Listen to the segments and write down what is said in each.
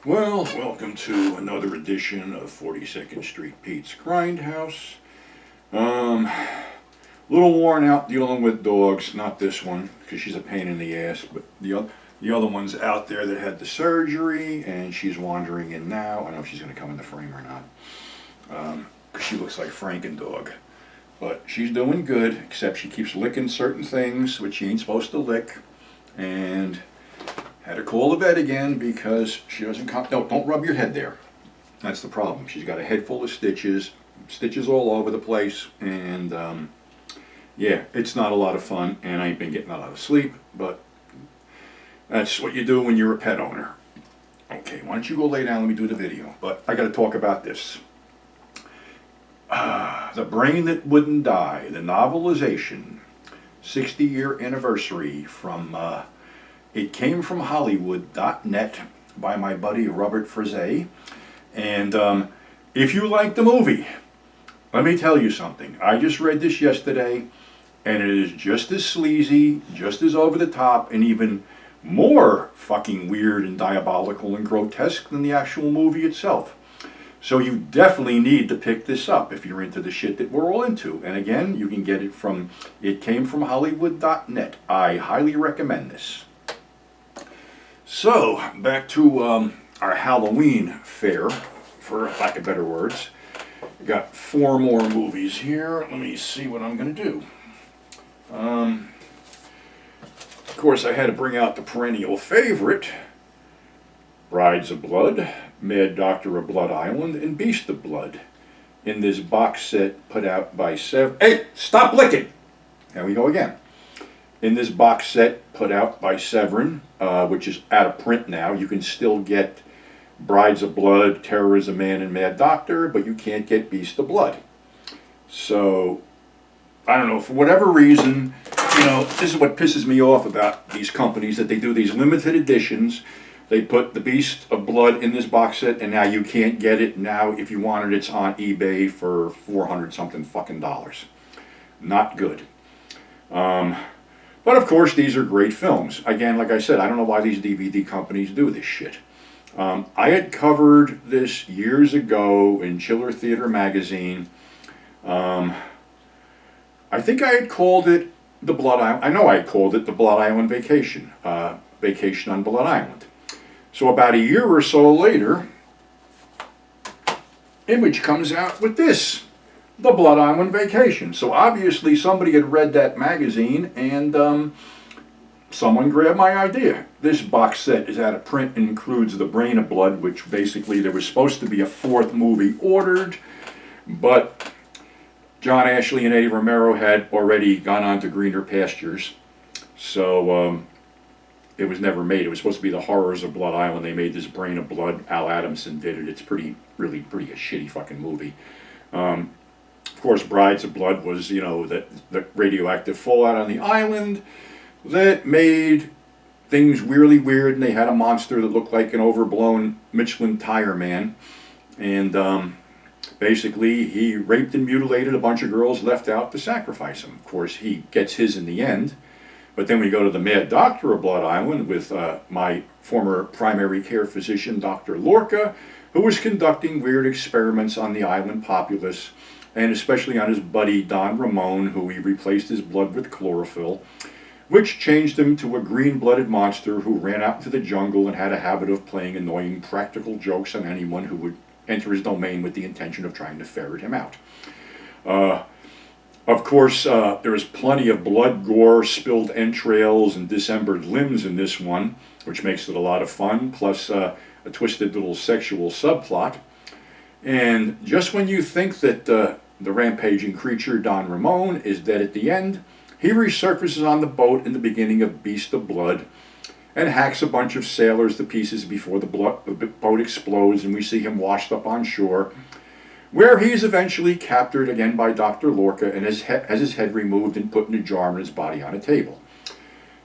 Well, welcome to another edition of 42nd Street Pete's Grindhouse. Little worn out dealing with dogs. Not this one, because she's a pain in the ass, but the other one's out there that had the surgery, and she's wandering in now. I don't know if she's going to come in the frame or not, because she looks like Franken-Dog. But she's doing good, except she keeps licking certain things, which she ain't supposed to lick, and had to call the vet again because she doesn't come. No, don't rub your head there. That's the problem. She's got a head full of stitches all over the place, and yeah, it's not a lot of fun, and I ain't been getting a lot of sleep, but that's what you do when you're a pet owner. Okay, why don't you go lay down, let me do the video. But I gotta talk about this. The Brain That Wouldn't Die, the novelization, 60-year anniversary from It Came From Hollywood.net by my buddy Robert Frizet. And if you like the movie, let me tell you something. I just read this yesterday, and it is just as sleazy, just as over the top, and even more fucking weird and diabolical and grotesque than the actual movie itself. So you definitely need to pick this up if you're into the shit that we're all into. And again, you can get it from itcamefromhollywood.net. I highly recommend this. So, back to our Halloween fare, for lack of better words. We got 4 more movies here. Let me see what I'm going to do. Of course, I had to bring out the perennial favorite, Brides of Blood, Mad Doctor of Blood Island, and Beast of Blood, in this box set put out by Hey, stop licking! There we go again. In this box set put out by Severin, which is out of print now. You can still get Brides of Blood, Terror is a Man, and Mad Doctor, but you can't get Beast of Blood. So, I don't know, for whatever reason, this is what pisses me off about these companies, that they do these limited editions. They put the Beast of Blood in this box set, and now you can't get it. Now, if you want it, it's on eBay for $400 something fucking dollars. Not good. But of course, these are great films. Again, like I said, I don't know why these DVD companies do this shit. I had covered this years ago in Chiller Theater magazine. I think I had called it the Blood Island. I know I had called it the Blood Island Vacation. Vacation on Blood Island. So about a year or so later, Image comes out with this, the Blood Island Vacation. So obviously somebody had read that magazine, and someone grabbed my idea. This box set is out of print and includes The Brain of Blood, which basically there was supposed to be a 4th movie ordered, but John Ashley and Eddie Romero had already gone on to greener pastures. So it was never made. It was supposed to be The Horrors of Blood Island. They made this Brain of Blood. Al Adamson did it. It's really pretty a shitty fucking movie. Of course, Brides of Blood was, the radioactive fallout on the island that made things really weird, and they had a monster that looked like an overblown Michelin tire man. And basically, he raped and mutilated a bunch of girls left out to sacrifice him. Of course, he gets his in the end. But then we go to the Mad Doctor of Blood Island with my former primary care physician, Dr. Lorca, who was conducting weird experiments on the island populace, and especially on his buddy Don Ramon, who he replaced his blood with chlorophyll, which changed him to a green-blooded monster who ran out into the jungle and had a habit of playing annoying practical jokes on anyone who would enter his domain with the intention of trying to ferret him out. Of course, there is plenty of blood, gore, spilled entrails, and dismembered limbs in this one, which makes it a lot of fun, plus a twisted little sexual subplot. And just when you think that the rampaging creature, Don Ramon, is dead at the end, he resurfaces on the boat in the beginning of Beast of Blood and hacks a bunch of sailors to pieces before the boat explodes, and we see him washed up on shore, where he is eventually captured again by Dr. Lorca and has his head removed and put in a jar and his body on a table.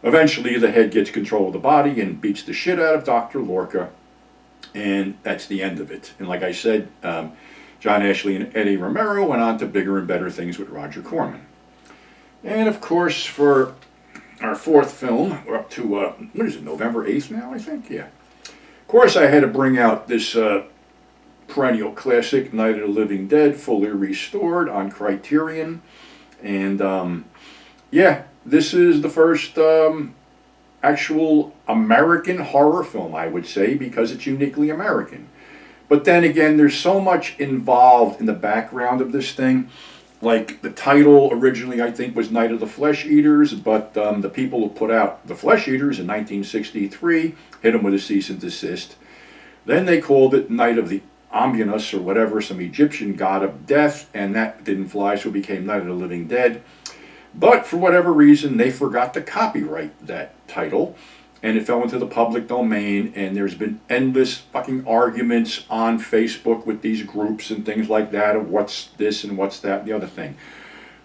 Eventually, the head gets control of the body and beats the shit out of Dr. Lorca, and that's the end of it. And like I said, John Ashley and Eddie Romero went on to bigger and better things with Roger Corman. And of course, for our 4th film, we're up to, what is it, November 8th now, I think? Yeah. course, I had to bring out this perennial classic, Night of the Living Dead, fully restored on Criterion. And yeah, this is the first actual American horror film, I would say, because it's uniquely American. But then again, there's so much involved in the background of this thing. Like, the title originally, I think, was Night of the Flesh Eaters, but the people who put out The Flesh Eaters in 1963 hit them with a cease and desist. Then they called it Night of the Ominous or whatever, some Egyptian god of death, and that didn't fly, so it became Night of the Living Dead. But for whatever reason, they forgot to copyright that title, and it fell into the public domain, and there's been endless fucking arguments on Facebook with these groups and things like that of what's this and what's that and the other thing.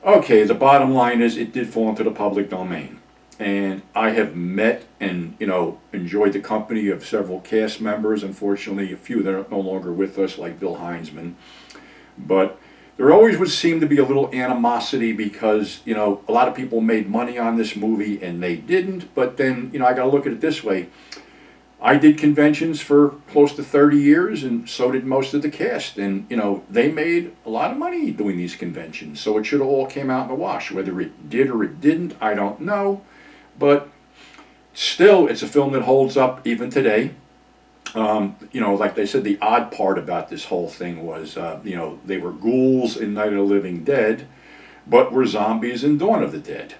Okay, the bottom line is it did fall into the public domain. And I have met and, enjoyed the company of several cast members. Unfortunately, a few that are no longer with us, like Bill Heinzman. But there always would seem to be a little animosity because, a lot of people made money on this movie and they didn't. But then, I got to look at it this way. I did conventions for close to 30 years, and so did most of the cast. And, they made a lot of money doing these conventions. So it should have all came out in the wash. Whether it did or it didn't, I don't know. But still, it's a film that holds up even today. Like they said, the odd part about this whole thing was, they were ghouls in Night of the Living Dead, but were zombies in Dawn of the Dead.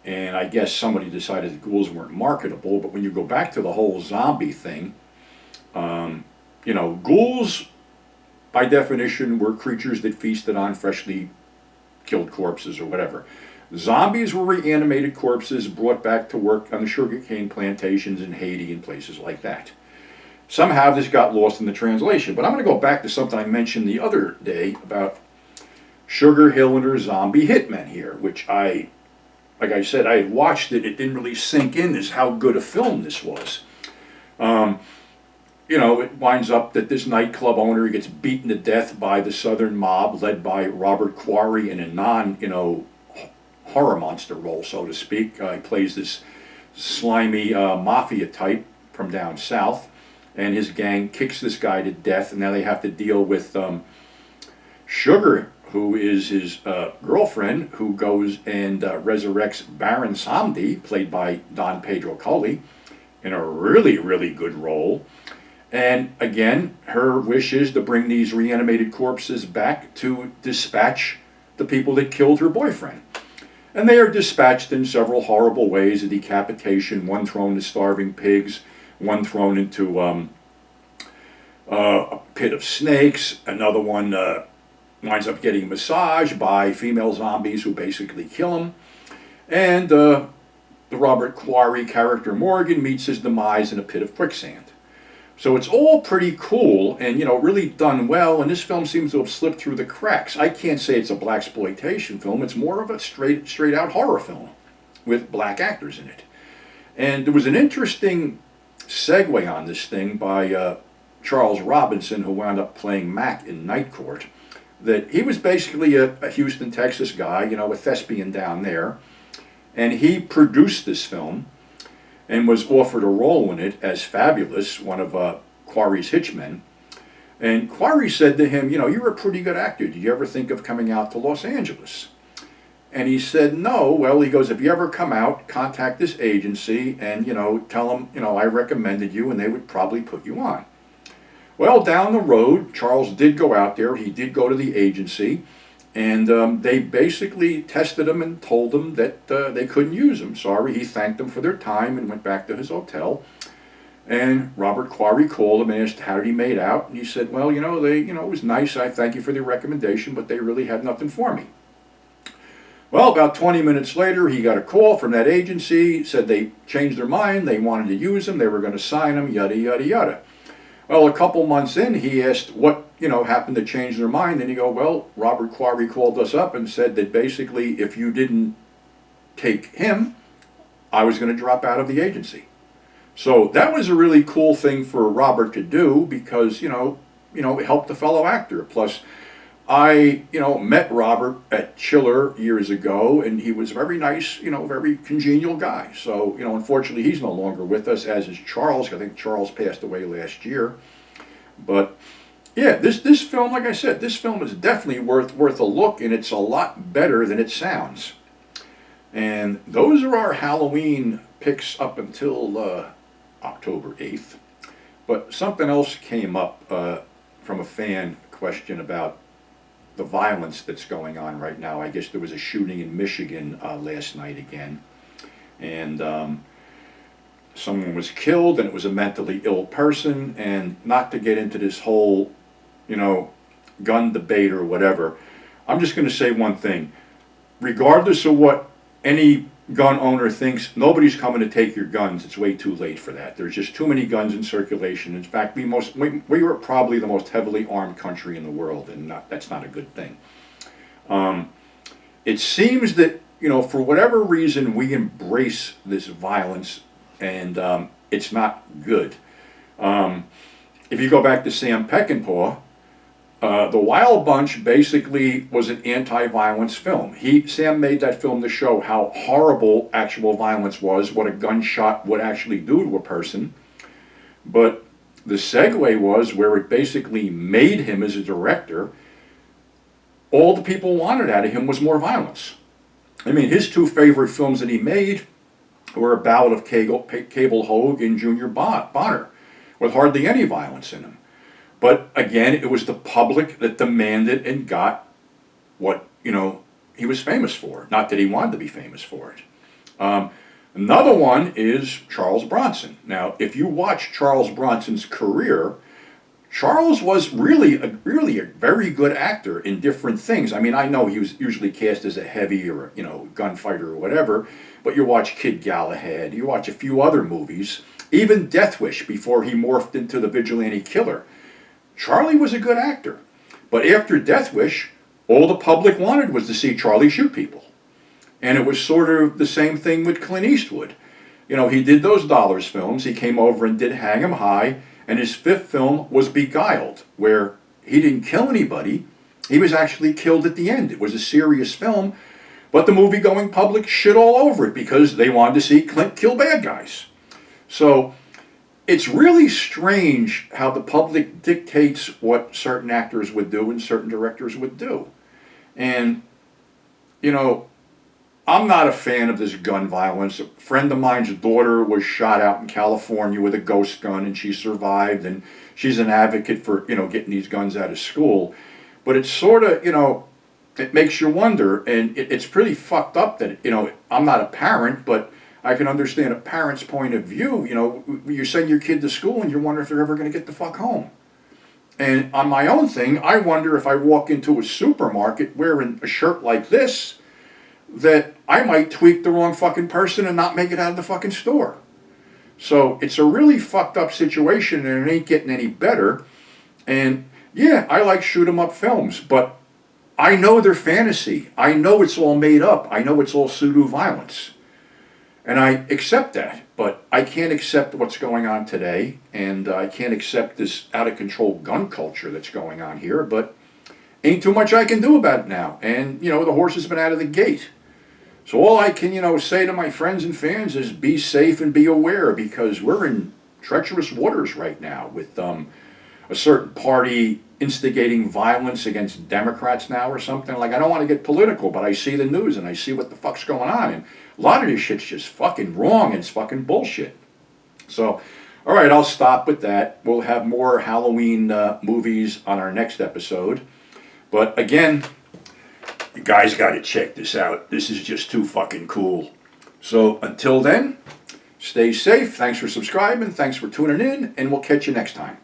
And I guess somebody decided that ghouls weren't marketable, but when you go back to the whole zombie thing, ghouls, by definition, were creatures that feasted on freshly killed corpses or whatever. Zombies were reanimated corpses brought back to work on the sugarcane plantations in Haiti and places like that. Somehow this got lost in the translation. But I'm going to go back to something I mentioned the other day about Sugar Hill and her zombie hitmen here, which like I said, I had watched it. It didn't really sink in as how good a film this was. It winds up that this nightclub owner gets beaten to death by the Southern mob led by Robert Quarry in a horror monster role, so to speak. He plays this slimy mafia type from down south, and his gang kicks this guy to death, and now they have to deal with Sugar, who is his girlfriend, who goes and resurrects Baron Samedi, played by Don Pedro Colley, in a really, really good role. And again, her wish is to bring these reanimated corpses back to dispatch the people that killed her boyfriend. And they are dispatched in several horrible ways: a decapitation, one thrown to starving pigs, one thrown into a pit of snakes, another one winds up getting massaged by female zombies who basically kill him. And the Robert Quarry character Morgan meets his demise in a pit of quicksand. So it's all pretty cool and, really done well, and this film seems to have slipped through the cracks. I can't say it's a blaxploitation film. It's more of a straight out horror film with black actors in it. And there was an interesting segue on this thing by Charles Robinson, who wound up playing Mac in Night Court, that he was basically a Houston, Texas guy, a thespian down there, and he produced this film and was offered a role in it as Fabulous, one of Quarry's hitchmen. And Quarry said to him, you're a pretty good actor. Did you ever think of coming out to Los Angeles? And he said, no. Well, he goes, if you ever come out, contact this agency and, tell them, I recommended you, and they would probably put you on. Well, down the road, Charles did go out there. He did go to the agency, and they basically tested him and told him that they couldn't use him. Sorry. He thanked them for their time and went back to his hotel. And Robert Quarry called him and asked how did he made out, and he said, well, it was nice. I thank you for the recommendation, but they really had nothing for me. Well, about 20 minutes later, he got a call from that agency, said they changed their mind, they wanted to use him, they were going to sign him, yada, yada, yada. Well, a couple months in, he asked what, happened to change their mind, and he go, well, Robert Quarry called us up and said that basically if you didn't take him, I was going to drop out of the agency. So that was a really cool thing for Robert to do because, it helped the fellow actor. Plus, I, met Robert at Chiller years ago, and he was a very nice, very congenial guy. So, unfortunately, he's no longer with us, as is Charles. I think Charles passed away last year. But yeah, this film, like I said, this film is definitely worth a look, and it's a lot better than it sounds. And those are our Halloween picks up until October 8th. But something else came up from a fan question about the violence that's going on right now. I guess there was a shooting in Michigan last night again. And someone was killed, and it was a mentally ill person. And not to get into this whole, gun debate or whatever, I'm just going to say one thing. Regardless of what any gun owner thinks, nobody's coming to take your guns. It's way too late for that. There's just too many guns in circulation. In fact, we are probably the most heavily armed country in the world, and that's not a good thing. It seems that, for whatever reason, we embrace this violence, and it's not good. If you go back to Sam Peckinpah, The Wild Bunch basically was an anti-violence film. Sam made that film to show how horrible actual violence was, what a gunshot would actually do to a person. But the segue was where it basically made him as a director. All the people wanted out of him was more violence. I mean, his two favorite films that he made were A Ballad of Cable Hogue and Junior Bonner, with hardly any violence in them. But again, it was the public that demanded and got what, he was famous for. Not that he wanted to be famous for it. Another one is Charles Bronson. Now, if you watch Charles Bronson's career, Charles was really a very good actor in different things. I mean, I know he was usually cast as a heavy or, gunfighter or whatever, but you watch Kid Galahad, you watch a few other movies, even Death Wish before he morphed into the vigilante killer. Charlie was a good actor. But after Death Wish, all the public wanted was to see Charlie shoot people. And it was sort of the same thing with Clint Eastwood. He did those Dollars films. He came over and did Hang 'em High. And his fifth film was Beguiled, where he didn't kill anybody. He was actually killed at the end. It was a serious film. But the movie-going public shit all over it because they wanted to see Clint kill bad guys. So it's really strange how the public dictates what certain actors would do and certain directors would do. And, I'm not a fan of this gun violence. A friend of mine's daughter was shot out in California with a ghost gun, and she survived, and she's an advocate for, getting these guns out of school. But it's sort of, it makes you wonder, and it's pretty fucked up that, I'm not a parent, but I can understand a parent's point of view. You send your kid to school and you wonder if they're ever going to get the fuck home. And on my own thing, I wonder if I walk into a supermarket wearing a shirt like this, that I might tweak the wrong fucking person and not make it out of the fucking store. So it's a really fucked up situation, and it ain't getting any better. And yeah, I like shoot 'em up films, but I know they're fantasy. I know it's all made up. I know it's all pseudo violence. And I accept that, but I can't accept what's going on today, and I can't accept this out-of-control gun culture that's going on here, but ain't too much I can do about it now. And, the horse has been out of the gate. So all I can, say to my friends and fans is be safe and be aware, because we're in treacherous waters right now with a certain party instigating violence against Democrats now or something. Like, I don't want to get political, but I see the news and I see what the fuck's going on. And a lot of this shit's just fucking wrong and it's fucking bullshit. So, all right, I'll stop with that. We'll have more Halloween movies on our next episode. But again, you guys got to check this out. This is just too fucking cool. So until then, stay safe. Thanks for subscribing. Thanks for tuning in. And we'll catch you next time.